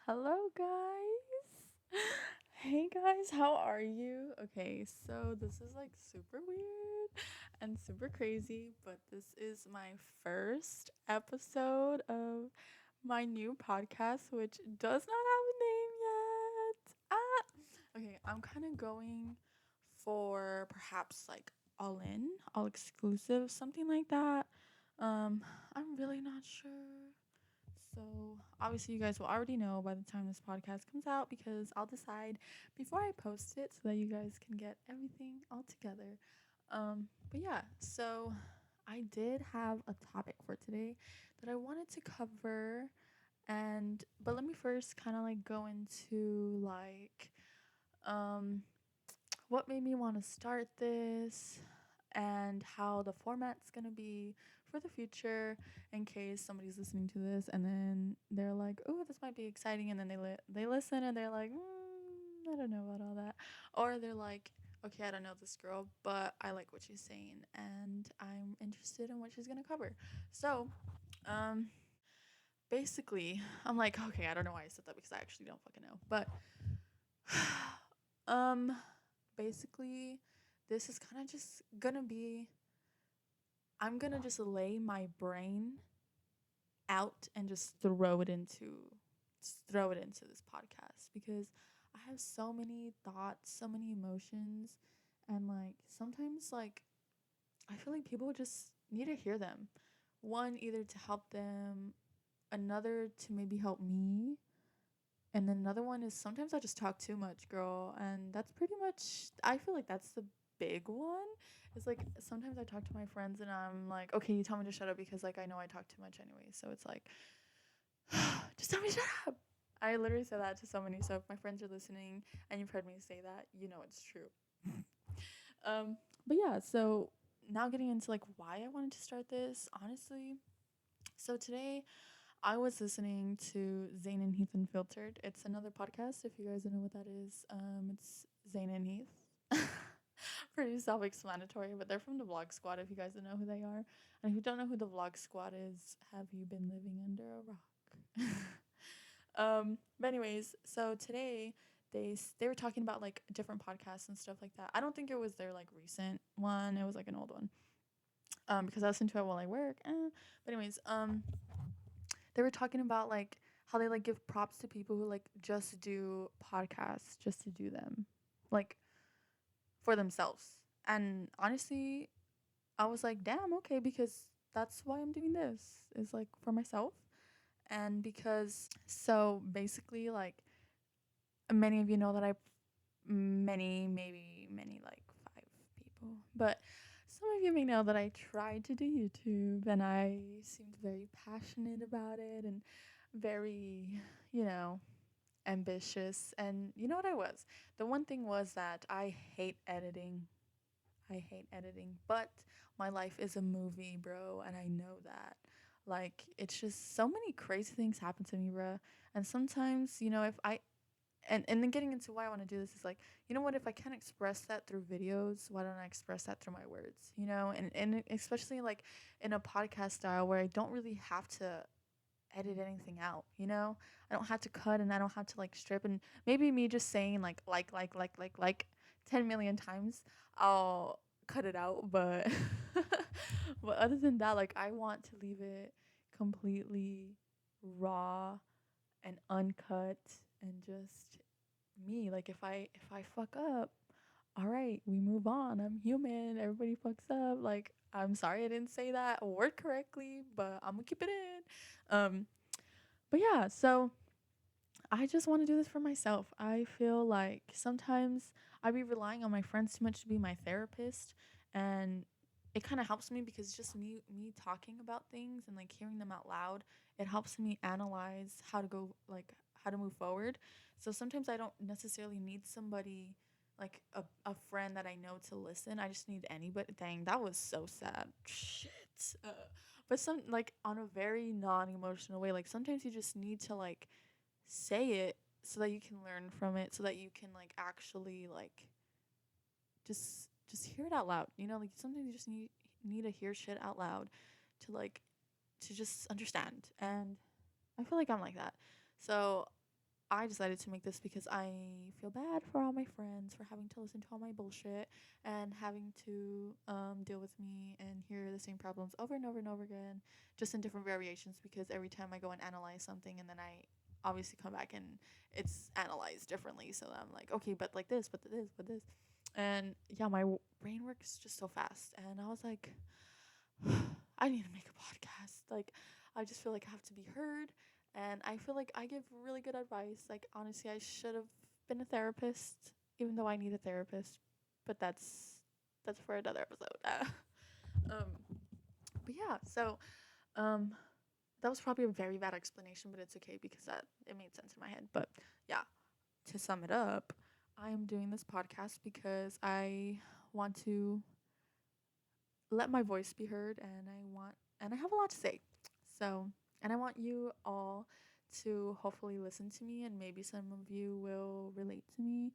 Hello, guys. Hey, guys, how are you? Okay, so this is like super weird and super crazy, but this is my first episode of my new podcast, which does not have a name yet. Okay, I'm kind of going for perhaps like all in, all exclusive, something like that. I'm really not sure. So, obviously, you guys will already know by the time this podcast comes out because I'll decide before I post it so that you guys can get everything all together. But yeah, so I did have a topic for today that I wanted to cover, but let me first kind of like go into like um what made me want to start this and how the format's going to be for the future in case somebody's listening to this and then they're like, "Oh, this might be exciting." And then they listen and they're like, I don't know about all that. Or they're like, "Okay, I don't know this girl, but I like what she's saying and I'm interested in what she's going to cover." So, um basically, I'm like, "Okay, I don't know why I said that because I actually don't fucking know." But um basically, this is kind of just gonna be I'm gonna just lay my brain out and just throw it into this podcast because I have so many thoughts, so many emotions, and like sometimes like I feel like people just need to hear them. One, either to help them, another to maybe help me, and then another one is sometimes I just talk too much, girl. And that's pretty much, I feel like that's the big one. It's like sometimes I talk to my friends and I'm like, okay, you tell me to shut up because like I know I talk too much anyway. So it's like, just tell me to shut up. I literally said that to so many. So if my friends are listening and you've heard me say that, you know it's true. um, but yeah, so now getting into like why I wanted to start this, honestly. So today I was listening to Zayn and Heath Unfiltered. It's another podcast. If you guys don't know what that is, it's Zayn and Heath. Pretty self-explanatory, but they're from the Vlog Squad. If you guys don't know who they are, and if you don't know who the Vlog Squad is, have you been living under a rock? But anyways, so today they were talking about like different podcasts and stuff like that. I don't think it was their like recent one. It was like an old one. Because I listened to it while I work. But anyways, they were talking about like how they like give props to people who like just do podcasts just to do them, like for themselves. And honestly, I was like, damn, okay, because that's why I'm doing this, is like for myself. And because so basically like many of you know that maybe like 5 people, but some of you may know that I tried to do YouTube and I seemed very passionate about it and very, you know, ambitious. And you know what I was? The one thing was that I hate editing. I hate editing, but my life is a movie, bro, and I know that. Like, it's just so many crazy things happen to me, bro. And sometimes, you know, if I and then getting into why I want to do this is like, you know what, if I can't express that through videos, why don't I express that through my words, you know? And especially like in a podcast style where I don't really have to edit anything out, you know? I don't have to cut and I don't have to like strip, and maybe me just saying like 10 million times, I'll cut it out, but but other than that, like I want to leave it completely raw and uncut and just me. Like if I fuck up, all right, we move on. I'm human. Everybody fucks up. Like I'm sorry I didn't say that word correctly, but I'm gonna keep it in. Um, but yeah, so I just want to do this for myself. I feel like sometimes I be relying on my friends too much to be my therapist, and it kind of helps me because just me talking about things and like hearing them out loud, it helps me analyze how to go, like how to move forward. So sometimes I don't necessarily need somebody like a friend that I know to listen. I just need anybody. Dang, that was so sad. Shit. But some like on a very non-emotional way. Like sometimes you just need to like say it so that you can learn from it, so that you can like actually like just hear it out loud, you know? Like sometimes you just need to hear shit out loud to like to just understand. And I feel like I'm like that. So I decided to make this because I feel bad for all my friends for having to listen to all my bullshit and having to deal with me and hear the same problems over and over and over again, just in different variations. Because every time I go and analyze something, and then I obviously come back and it's analyzed differently. So I'm like, okay, but like this, but this, and yeah, my brain works just so fast. And I was like, I need to make a podcast. Like, I just feel like I have to be heard, and I feel like I give really good advice. Like, honestly, I should have been a therapist, even though I need a therapist. But that's for another episode. Um, but yeah, so um, that was probably a very bad explanation, but it's okay because that it made sense in my head. But yeah, to sum it up, I am doing this podcast because I want to let my voice be heard, and I have a lot to say. So, and I want you all to hopefully listen to me, and maybe some of you will relate to me.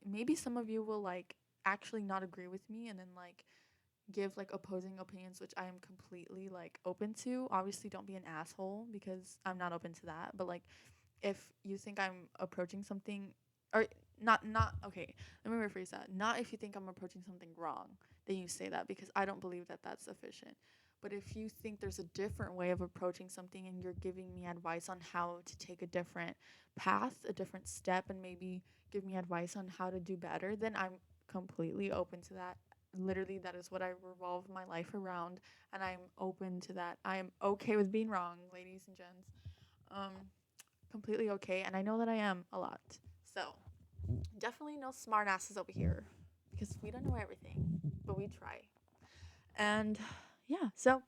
Maybe some of you will like actually not agree with me, and then like give like opposing opinions, which I am completely like open to. Obviously, don't be an asshole because I'm not open to that. But like if you think I'm approaching something, or not okay, let me rephrase that. Not if you think I'm approaching something wrong, then you say that, because I don't believe that that's sufficient. But if you think there's a different way of approaching something and you're giving me advice on how to take a different path, a different step, and maybe give me advice on how to do better, then I'm completely open to that. Literally, that is what I revolve my life around, and I'm open to that. I am okay with being wrong, ladies and gents. Um, Completely okay, and I know that I am a lot. So definitely no smart asses over here, because we don't know everything, but we try. And yeah, so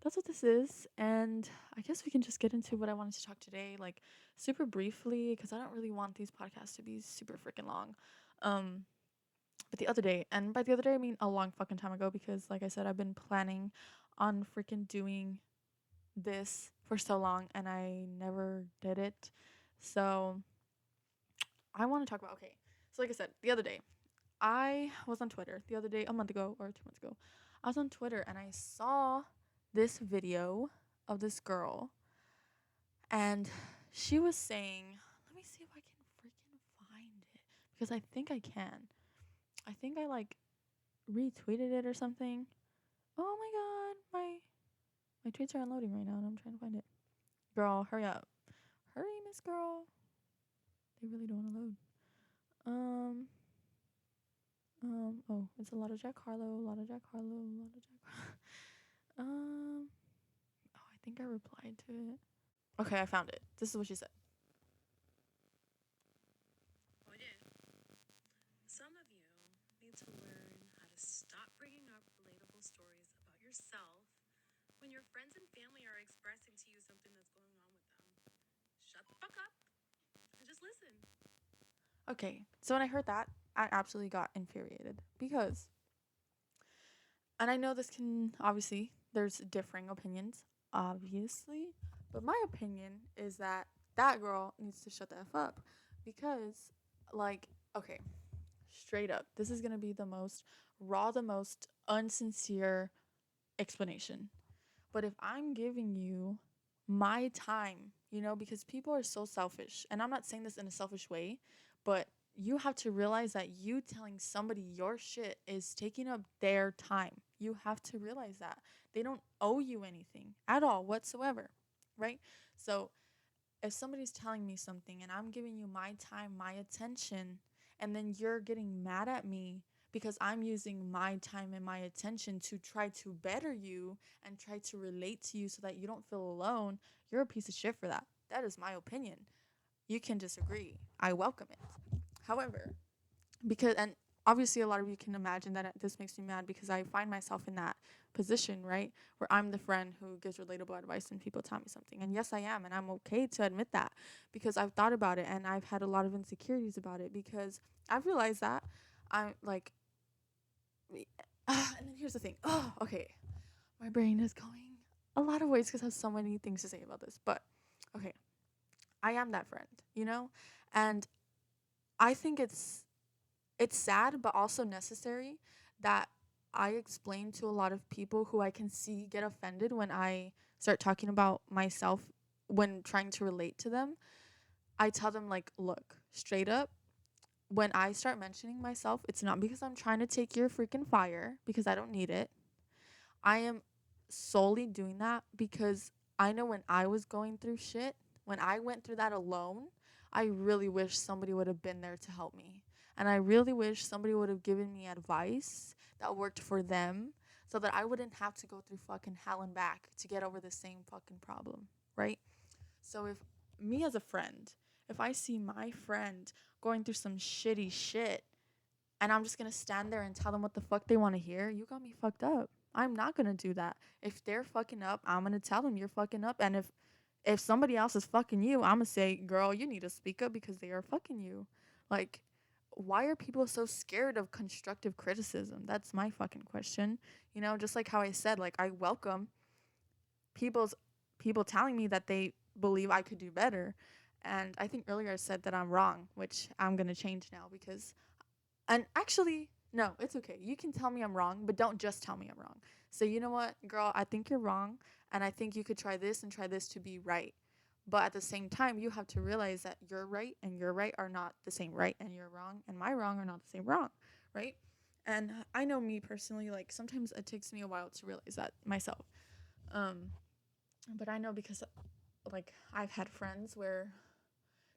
that's what this is. And I guess we can just get into what I wanted to talk today, like super briefly, because I don't really want these podcasts to be super freaking long. Um, but the other day, and by the other day I mean a long fucking time ago, because like I said, I've been planning on freaking doing this for so long and I never did it. So I want to talk about, okay. So like I said, the other day, I was on Twitter. The other day, a month ago or 2 months ago, I was on Twitter and I saw this video of this girl, and she was saying, let me see if I can freaking find it, because I think I can. I think I like retweeted it or something. Oh my god, my tweets are unloading right now and I'm trying to find it. Girl, hurry up. Hurry, Miss Girl. They really don't want to load. Um oh, it's a lot of Jack Harlow, a lot of Jack Harlow, a lot of Jack oh, I think I replied to it. Okay, I found it. This is what she said. Oye, some of you need to learn how to stop bringing up relatable stories about yourself when your friends and family are expressing to you something that's going on with them. Shut the fuck up and just listen. Okay, so when I heard that, I absolutely got infuriated because, and I know this can obviously, there's differing opinions, obviously, but my opinion is that that girl needs to shut the F up, because, like, okay, straight up, this is gonna be the most raw, the most unsincere explanation. But if I'm giving you my time, because people are so selfish, and I'm not saying this in a selfish way, but you have to realize that you telling somebody your shit is taking up their time. You have to realize that. They don't owe you anything at all whatsoever, right? So if somebody's telling me something and I'm giving you my time, my attention, and then you're getting mad at me because I'm using my time and my attention to try to better you and try to relate to you so that you don't feel alone, you're a piece of shit for that. That is my opinion. You can disagree. I welcome it. However, because, and obviously a lot of you can imagine that this makes me mad because I find myself in that position, right, where I'm the friend who gives relatable advice and people tell me something, and yes I am, and I'm okay to admit that, because I've thought about it and I've had a lot of insecurities about it, because I've realized that I'm like and then here's the thing, oh okay, my brain is going a lot of ways because I have so many things to say about this, but okay, I am that friend, and I think it's sad but also necessary that I explain to a lot of people who I can see get offended when I start talking about myself when trying to relate to them, I tell them, like, look, straight up, when I start mentioning myself, it's not because I'm trying to take your freaking fire, because I don't need it. I am solely doing that because I know when I was going through shit, when I went through that alone, I really wish somebody would have been there to help me. And I really wish somebody would have given me advice that worked for them so that I wouldn't have to go through fucking hell and back to get over the same fucking problem, right? So if me as a friend, if I see my friend going through some shitty shit and I'm just gonna stand there and tell them what the fuck they want to hear, you got me fucked up. I'm not gonna do that. If they're fucking up, I'm gonna tell them you're fucking up. And if somebody else is fucking you, I'm gonna say, girl, you need to speak up because they are fucking you. Like, why are people so scared of constructive criticism? That's my fucking question. You know, just like how I said, like, I welcome people's people telling me that they believe I could do better. And I think earlier I said that I'm wrong, which I'm gonna change now because and actually, no, it's okay. You can tell me I'm wrong, but don't just tell me I'm wrong. So, you know what, girl, I think you're wrong, and I think you could try this to be right. But at the same time, you have to realize that you're right and your right are not the same right, and you're wrong and my wrong are not the same wrong, right? And I know me personally, like sometimes it takes me a while to realize that myself. Um, but I know because like I've had friends where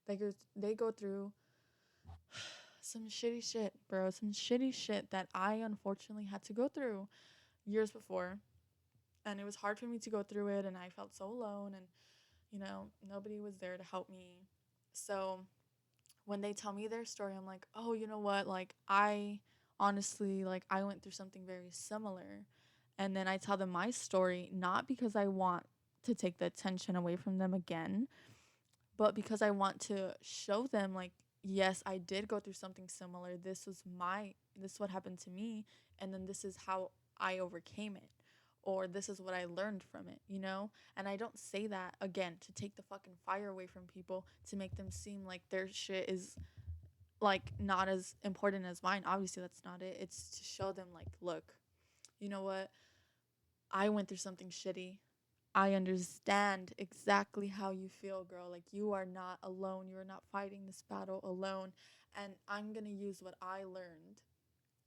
they go through some shitty shit, bro. Some shitty shit that I unfortunately had to go through years before. And it was hard for me to go through it, and I felt so alone, and, nobody was there to help me. So when they tell me their story, I'm like, oh, you know what? Like, I honestly, like, I went through something very similar. And then I tell them my story, not because I want to take the attention away from them again, but because I want to show them like yes, I did go through something similar. This is what happened to me and then this is how I overcame it or this is what I learned from it, you know? And I don't say that again to take the fucking fire away from people to make them seem like their shit is like not as important as mine. Obviously that's not it. It's to show them like, look, you know what? I went through something shitty. I understand exactly how you feel, girl. Like, you are not alone. You are not fighting this battle alone. And I'm going to use what I learned,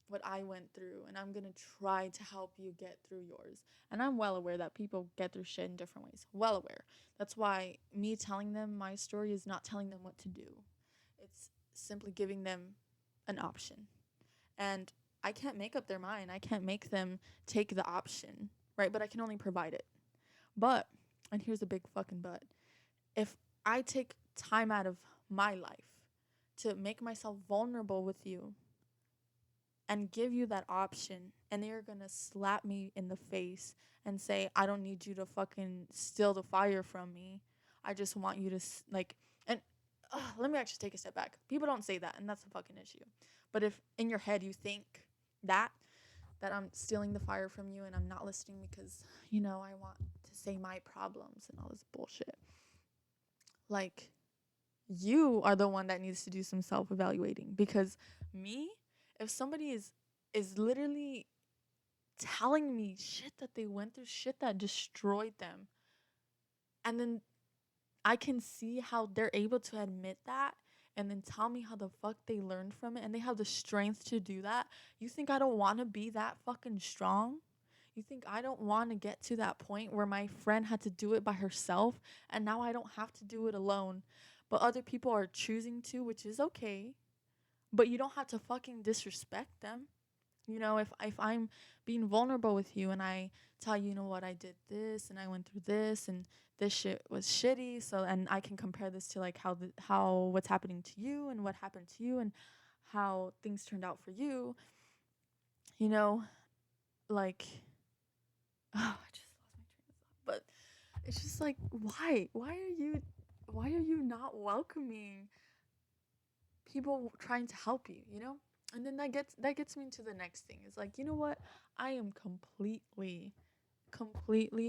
what I went through, and I'm going to try to help you get through yours. And I'm well aware that people get through shit in different ways. Well aware. That's why me telling them my story is not telling them what to do, it's simply giving them an option. And I can't make up their mind, I can't make them take the option, right? But I can only provide it. But, and here's a big fucking but, if I take time out of my life to make myself vulnerable with you and give you that option, and they're gonna slap me in the face and say, I don't need you to fucking steal the fire from me. I just want you to, like, and let me actually take a step back. People don't say that, and that's a fucking issue. But if in your head you think that, that I'm stealing the fire from you and I'm not listening because, I want to say my problems and all this bullshit. Like, you are the one that needs to do some self-evaluating because me, if somebody is literally telling me shit that they went through, shit that destroyed them, and then I can see how they're able to admit that and then tell me how the fuck they learned from it and they have the strength to do that. You think I don't want to be that fucking strong? You think I don't want to get to that point where my friend had to do it by herself and now I don't have to do it alone? But other people are choosing to, which is okay. But you don't have to fucking disrespect them. If I'm being vulnerable with you and I tell you, you know what, I did this and I went through this and this shit was shitty, so and I can compare this to like how what's happening to you and what happened to you and how things turned out for you, you know, like I just lost my train of thought. But it's just like why are you not welcoming people trying to help you, you know? And then that gets me into the next thing. It's like, you know what? I am completely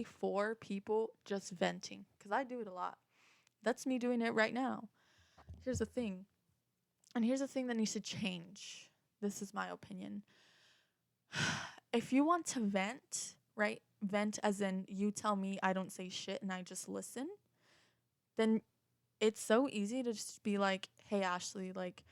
for people just venting cuz I do it a lot. That's me doing it right now. Here's the thing. And here's the thing that needs to change. This is my opinion. If you want to vent, right? Vent as in you tell me I don't say shit and I just listen, then it's so easy to just be like, hey, Ashley, like,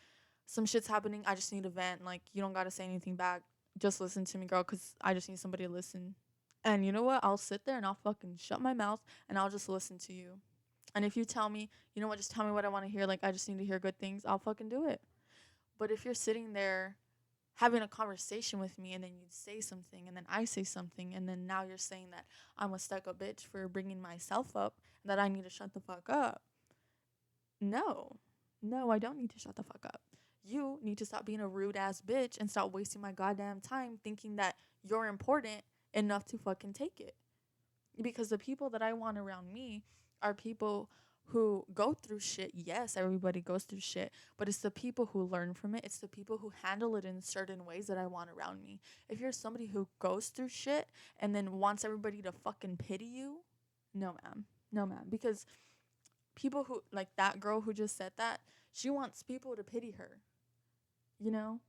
some shit's happening. I just need a vent. Like, you don't got to say anything back. Just listen to me, girl, because I just need somebody to listen. And you know what? I'll sit there and I'll fucking shut my mouth and I'll just listen to you. And if you tell me, you know what, just tell me what I want to hear, like, I just need to hear good things, I'll fucking do it. But if you're sitting there having a conversation with me and then you'd say something and then I say something and then now you're saying that I'm a stuck up bitch for bringing myself up and that I need to shut the fuck up. No. No, I don't need to shut the fuck up. You need to stop being a rude ass bitch and stop wasting my goddamn time thinking that you're important enough to fucking take it. Because the people that I want around me are people who go through shit. Yes, everybody goes through shit, but it's the people who learn from it. It's the people who handle it in certain ways that I want around me. If you're somebody who goes through shit and then wants everybody to fucking pity you, no, ma'am. No, ma'am. Because people who, like that girl who just said that, she wants people to pity her, you know?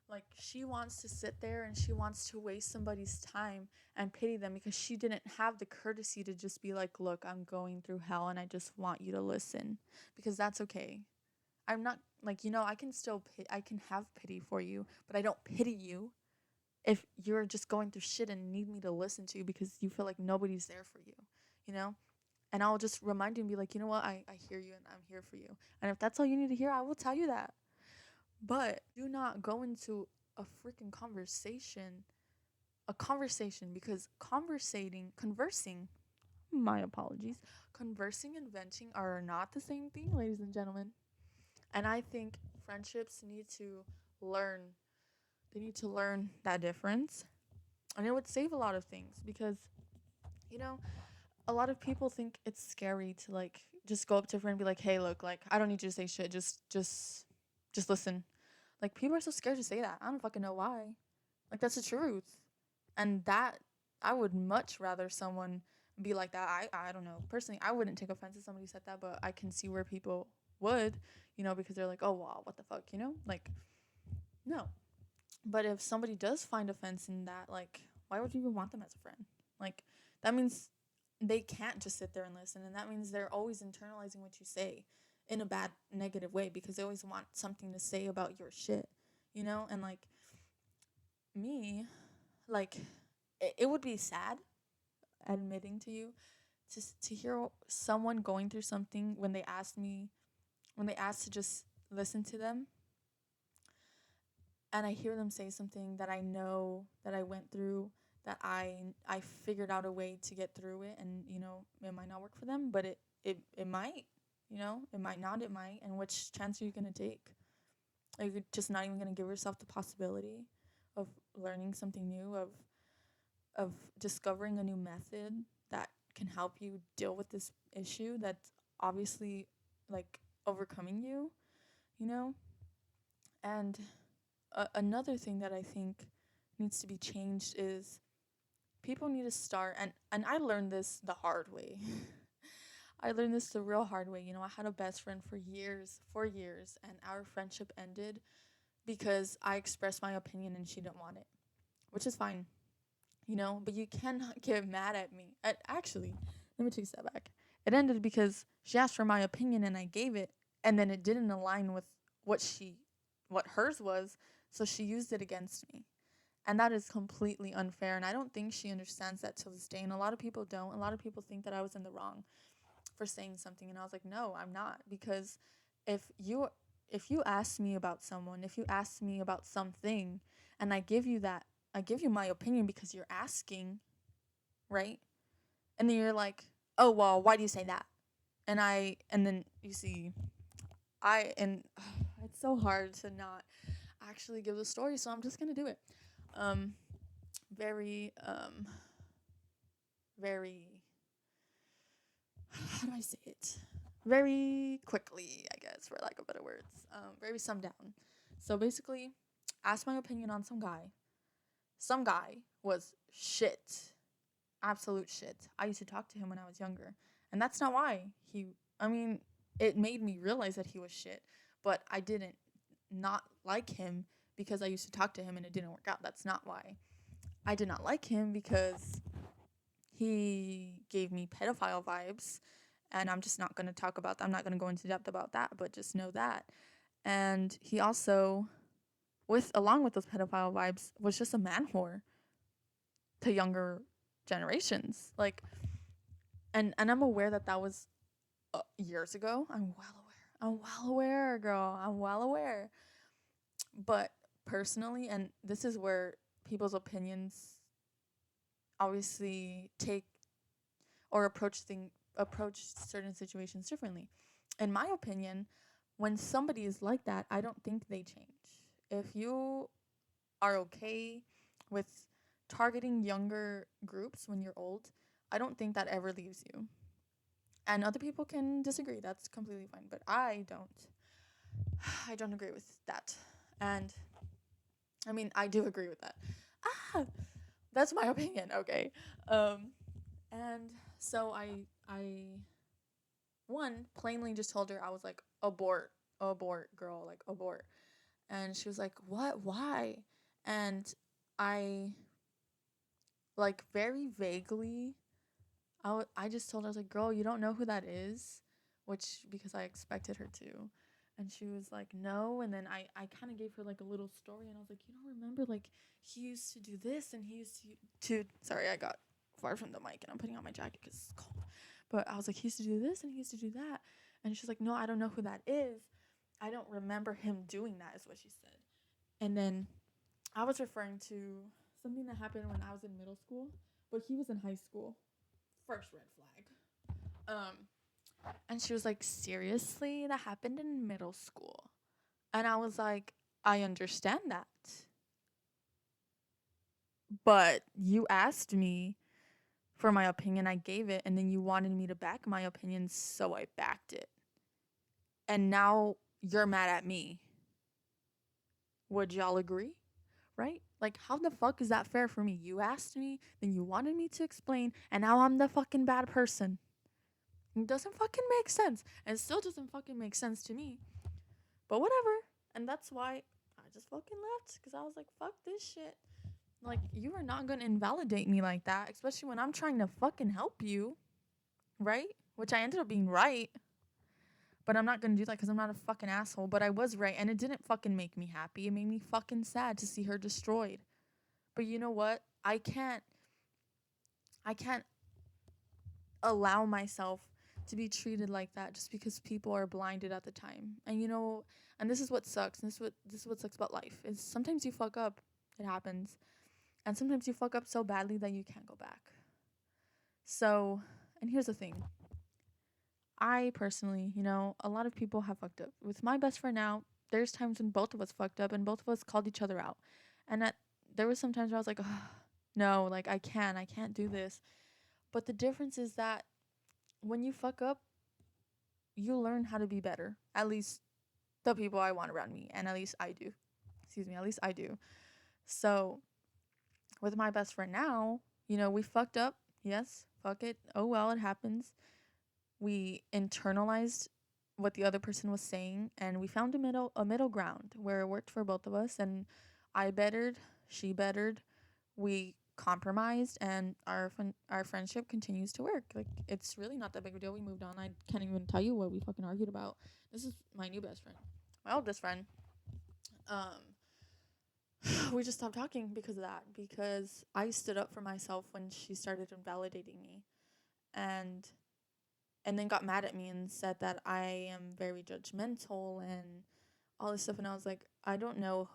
Like, she wants to sit there and she wants to waste somebody's time and pity them because she didn't have the courtesy to just be like, look, I'm going through hell and I just want you to listen, because that's okay. I'm not like, I can still I can have pity for you, but I don't pity you if you're just going through shit and need me to listen to you because you feel like nobody's there for you, you know? And I'll just remind you and be like, you know what, I hear you and I'm here for you. And if that's all you need to hear, I will tell you that. But do not go into a freaking conversation, because conversing, my apologies, conversing and venting are not the same thing, ladies and gentlemen. And I think friendships learn, need to learn that difference. And it would save a lot of things because, you know, a lot of people think it's scary to like just go up to a friend and be like, hey, look, like, I don't need you to say shit. Just listen. Like, people are so scared to say that. I don't fucking know why. Like, that's the truth. And that, I would much rather someone be like that. I don't know. Personally, I wouldn't take offense if somebody said that, but I can see where people would, because they're like, oh, wow, what the fuck, Like, no. But if somebody does find offense in that, like, why would you even want them as a friend? Like, that means they can't just sit there and listen. And that means they're always internalizing what you say in a bad, negative way because they always want something to say about your shit, And, like, me, like, it would be sad admitting to you to hear someone going through something when they asked to just listen to them, and I hear them say something that I know that I went through, that I figured out a way to get through it, and it might not work for them, but it might, it might not, it might. And which chance are you gonna take? Are you just not even gonna give yourself the possibility of learning something new, of discovering a new method that can help you deal with this issue that's obviously like overcoming you, you know? And another thing that I think needs to be changed is people need to start, and I learned this the hard way. I learned this the real hard way. I had a best friend for years, 4 years, and our friendship ended because I expressed my opinion and she didn't want it, which is fine, but you cannot get mad at me. Actually, let me take a step back. It ended because she asked for my opinion and I gave it, and then it didn't align with what hers was, so she used it against me. And that is completely unfair, and I don't think she understands that till this day. And a lot of people don't. A lot of people think that I was in the wrong for saying something, and I was like, no, I'm not, because if you ask me about someone, if you ask me about something, and I give you my opinion because you're asking, right? And then you're like, oh well, why do you say that? And then you see, and it's so hard to not actually give the story, so I'm just gonna do it. Um, very very how do I say it? Very quickly, I guess, for lack of better words. Very summed down. So basically, asked my opinion on some guy. Some guy was shit, absolute shit. I used to talk to him when I was younger, and that's not why he. I mean, it made me realize that he was shit, but I didn't not like him because I used to talk to him and it didn't work out. That's not why. I did not like him because he gave me pedophile vibes, And I'm just not going to talk about that. I'm not going to go into depth about that, but just know that. And he also, with along with those pedophile vibes, was just a man whore to younger generations. Like, and I'm aware that that was years ago. I'm well aware. I'm well aware, girl. I'm well aware. But personally, and this is where people's opinions obviously take or approach certain situations differently. In my opinion, when somebody is like that, I don't think they change. If you are okay with targeting younger groups when you're old, I don't think that ever leaves you. And other people can disagree. That's completely fine, but I don't. I don't agree with that. And I mean, I do agree with that. Ah, that's my opinion. Okay. Um, and so I one plainly just told her, I was like, abort, girl, like abort. And she was like, what? Why? And I like very vaguely, I just told her, I was like, girl, you don't know who that is, which because I expected her to. And she was like, no. And then I kind of gave her like a little story, and I was like, you don't remember, like, he used to do this, and he used to sorry, I got far from the mic and I'm putting on my jacket because it's cold. But I was like, he used to do this and he used to do that. And she's like, no, I don't know who that is. I don't remember him doing that, is what she said. And then I was referring to something that happened when I was in middle school, but he was in high school. First red flag. And she was like, seriously? That happened in middle school? And I was like, I understand that. But you asked me for my opinion, I gave it, and then you wanted me to back my opinion, so I backed it. And now you're mad at me. Would y'all agree? Right? Like, how the fuck is that fair for me? You asked me, then you wanted me to explain, and now I'm the fucking bad person. It doesn't fucking make sense. And it still doesn't fucking make sense to me. But whatever. And that's why I just fucking left. Because I was like, fuck this shit. Like, you are not going to invalidate me like that. Especially when I'm trying to fucking help you. Right? Which I ended up being right. But I'm not going to do that because I'm not a fucking asshole. But I was right. And it didn't fucking make me happy. It made me fucking sad to see her destroyed. But you know what? I can't allow myself to be treated like that just because people are blinded at the time. And you know, and this is what sucks. And this is what sucks about life. Is sometimes you fuck up, it happens. And sometimes you fuck up so badly that you can't go back. So, and here's the thing. I personally, a lot of people have fucked up. With my best friend now, there's times when both of us fucked up and both of us called each other out. And there was some times where I was like, oh, no, like I can't do this. But the difference is that when you fuck up, you learn how to be better. At least the people I want around me, and at least I do. Excuse me, at least I do. So with my best friend now, we fucked up. Yes, fuck it. Oh well, it happens. We internalized what the other person was saying, and we found a middle ground where it worked for both of us. And I bettered, she bettered. We compromised, and our friendship continues to work. Like, it's really not that big of a deal. We moved on. I can't even tell you what we fucking argued about. This is my new best friend. My old best friend. We just stopped talking because of that. Because I stood up for myself when she started invalidating me, and then got mad at me and said that I am very judgmental and all this stuff. And I was like, I don't know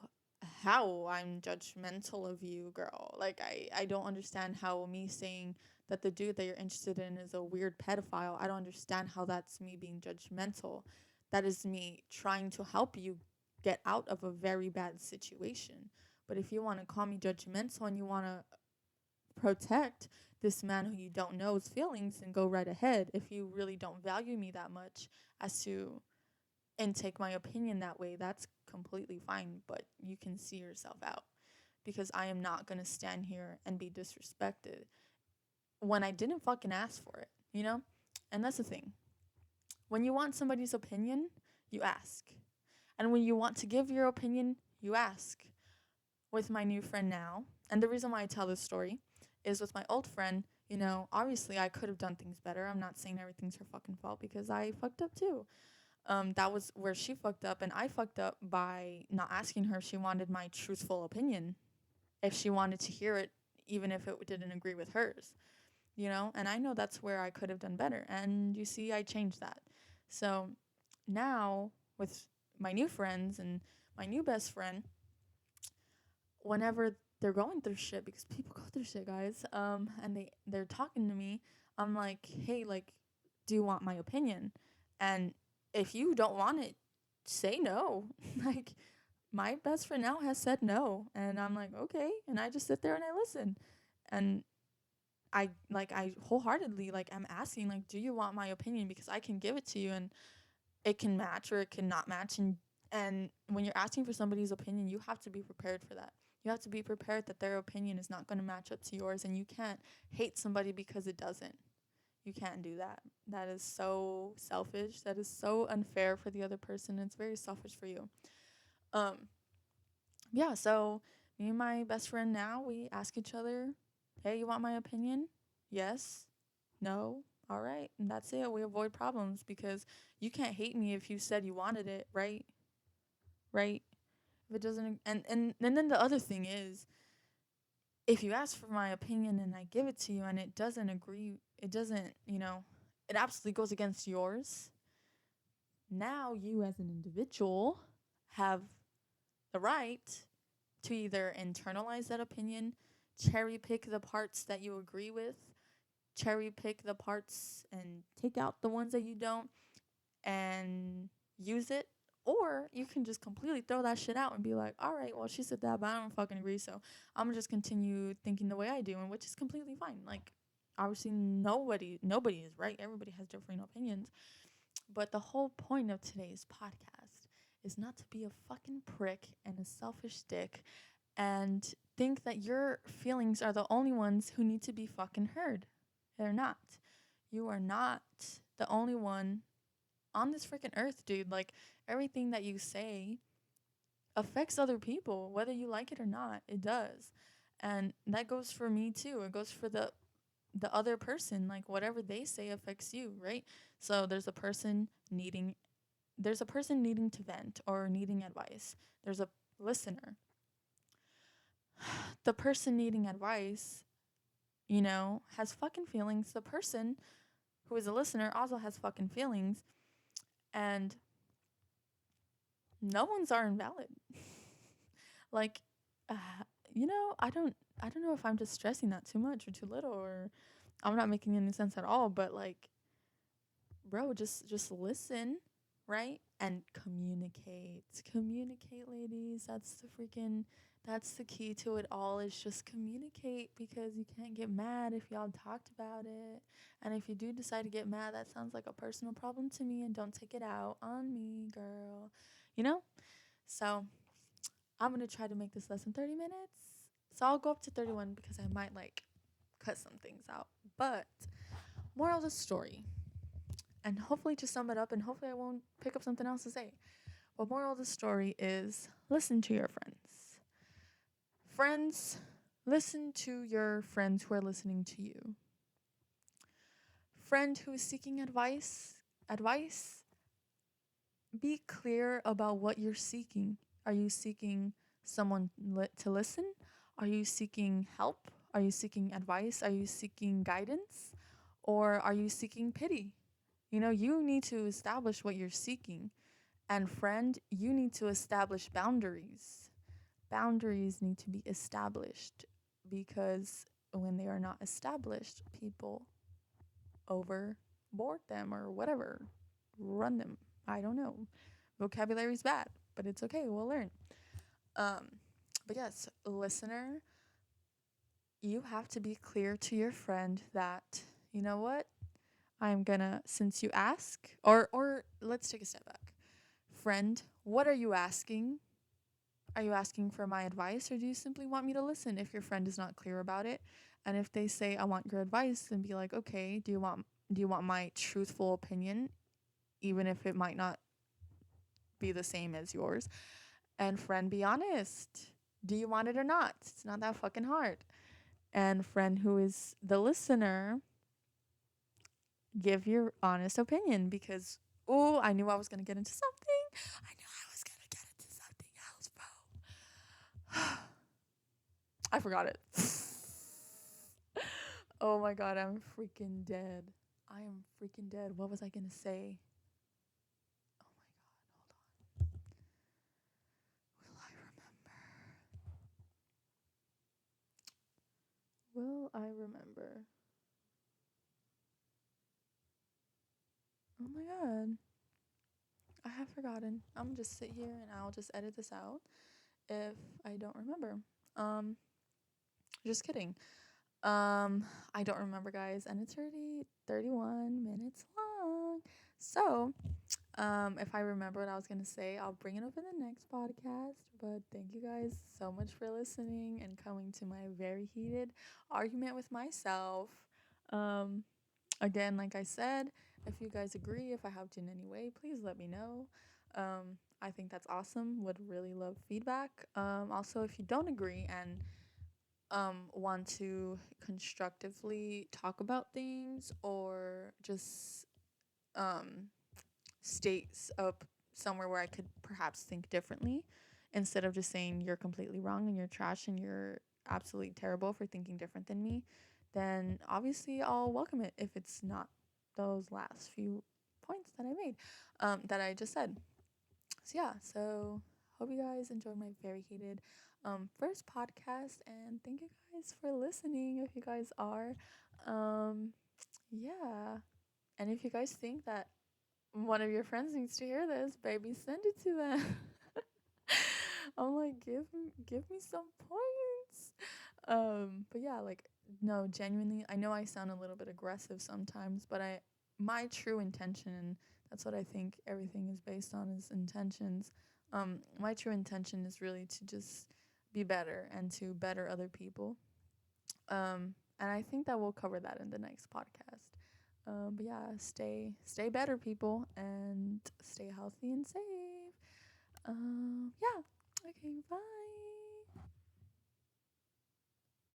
how I'm judgmental of you, girl. Like, I don't understand how me saying that the dude that you're interested in is a weird pedophile, I don't understand how that's me being judgmental. That is me trying to help you get out of a very bad situation. But if you want to call me judgmental and you want to protect this man who you don't know's feelings, and go right ahead. If you really don't value me that much as to and take my opinion that way, that's completely fine, but you can see yourself out, because I am not going to stand here and be disrespected when I didn't fucking ask for it. And that's the thing. When you want somebody's opinion, you ask. And when you want to give your opinion, you ask. With my new friend now, and the reason why I tell this story is with my old friend, Obviously I could have done things better. I'm not saying everything's her fucking fault because I fucked up too. That was where she fucked up, and I fucked up by not asking her if she wanted my truthful opinion, if she wanted to hear it, even if it didn't agree with hers. And I know that's where I could have done better. And you see, I changed that. So now with my new friends and my new best friend, whenever they're going through shit, because people go through shit, guys, and they're talking to me, I'm like, hey, like, do you want my opinion? And if you don't want it, say no. Like, my best friend now has said no, and I'm like, okay, and I just sit there and I listen, and I wholeheartedly, like, I'm asking, like, do you want my opinion? Because I can give it to you, and it can match or it can not match. And when you're asking for somebody's opinion, you have to be prepared for that. You have to be prepared that their opinion is not going to match up to yours, and you can't hate somebody because it doesn't. You can't do that. That is so selfish. That is so unfair for the other person. It's very selfish for you. Um yeah, so me and my best friend now, we ask each other, "Hey, you want my opinion?" Yes. No. All right. And that's it. We avoid problems because you can't hate me if you said you wanted it, right? Right? If it doesn't, and then the other thing is, if you ask for my opinion and I give it to you and it doesn't agree, it doesn't, it absolutely goes against yours. Now you as an individual have the right to either internalize that opinion, cherry pick the parts that you agree with, cherry pick the parts and take out the ones that you don't, and use it. Or you can just completely throw that shit out and be like, all right, well, she said that, but I don't fucking agree. So I'm gonna just continue thinking the way I do, and which is completely fine. Like, obviously, nobody is right. Everybody has different opinions. But the whole point of today's podcast is not to be a fucking prick and a selfish dick and think that your feelings are the only ones who need to be fucking heard. They're not. You are not the only one on this freaking earth, dude. Like, everything that you say affects other people, whether you like it or not. It does. And that goes for me too. It goes for the other person. Like, whatever they say affects you, right? So there's a person needing to vent or needing advice. There's a listener. The person needing advice, has fucking feelings. The person who is a listener also has fucking feelings. And no ones are invalid. Like, uh, I don't know if I'm just stressing that too much or too little, or I'm not making any sense at all. But, like, bro, just listen, right? And communicate, ladies. That's the key to it all, is just communicate, because you can't get mad if y'all talked about it. And if you do decide to get mad, that sounds like a personal problem to me, and don't take it out on me, girl. you know so I'm gonna try to make this less than 30 minutes. So I'll go up to 31 because I might, like, cut some things out. But moral of the story, and hopefully to sum it up, and hopefully I won't pick up something else to say. But moral of the story is, listen to your friends. Friends, listen to your friends who are listening to you. Friend who is seeking advice, be clear about what you're seeking. Are you seeking someone to listen? Are you seeking help? Are you seeking advice? Are you seeking guidance? Or are you seeking pity? You need to establish what you're seeking. And friend, you need to establish boundaries. Boundaries need to be established, because when they are not established, people overboard them or whatever, run them. I don't know. Vocabulary's bad, but it's okay. We'll learn. Um, but yes, listener, you have to be clear to your friend that, you know what, I'm gonna, since you ask, or let's take a step back. Friend, what are you asking? Are you asking for my advice, or do you simply want me to listen if your friend is not clear about it? And if they say, I want your advice, then be like, okay, do you want my truthful opinion, even if it might not be the same as yours? And friend, be honest. Do you want it or not? It's not that fucking hard. And friend who is the listener, give your honest opinion because oh, I knew I was gonna get into something. I knew I was gonna get into something else, bro. I forgot it. Oh my god, I'm freaking dead. I am freaking dead. What was I gonna say? Oh my god, hold on. Will I remember? Will I remember? Oh my god. I have forgotten. I'm gonna just sit here and I'll just edit this out if I don't remember. Um, just kidding. I don't remember, guys, and it's already 31 minutes long. So, if I remember what I was gonna say, I'll bring it up in the next podcast. But thank you guys so much for listening and coming to my very heated argument with myself. Um, Again, like I said, if you guys agree, if I helped you in any way, please let me know. I think that's awesome. Would really love feedback. Also, if you don't agree and want to constructively talk about things or just um, states up somewhere where I could perhaps think differently instead of just saying you're completely wrong and you're trash and you're absolutely terrible for thinking different than me, then obviously I'll welcome it if it's not those last few points that I made, that I just said. So yeah, so hope you guys enjoyed my very hated first podcast, and thank you guys for listening if you guys are. Um, yeah, and if you guys think that one of your friends needs to hear this, baby, send it to them. I'm like, give me some points. But yeah, like no, genuinely, I know I sound a little bit aggressive sometimes, but my true intention, and that's what I think everything is based on is intentions. My true intention is really to just be better and to better other people. And I think that we'll cover that in the next podcast. But yeah, stay better, people, and stay healthy and safe.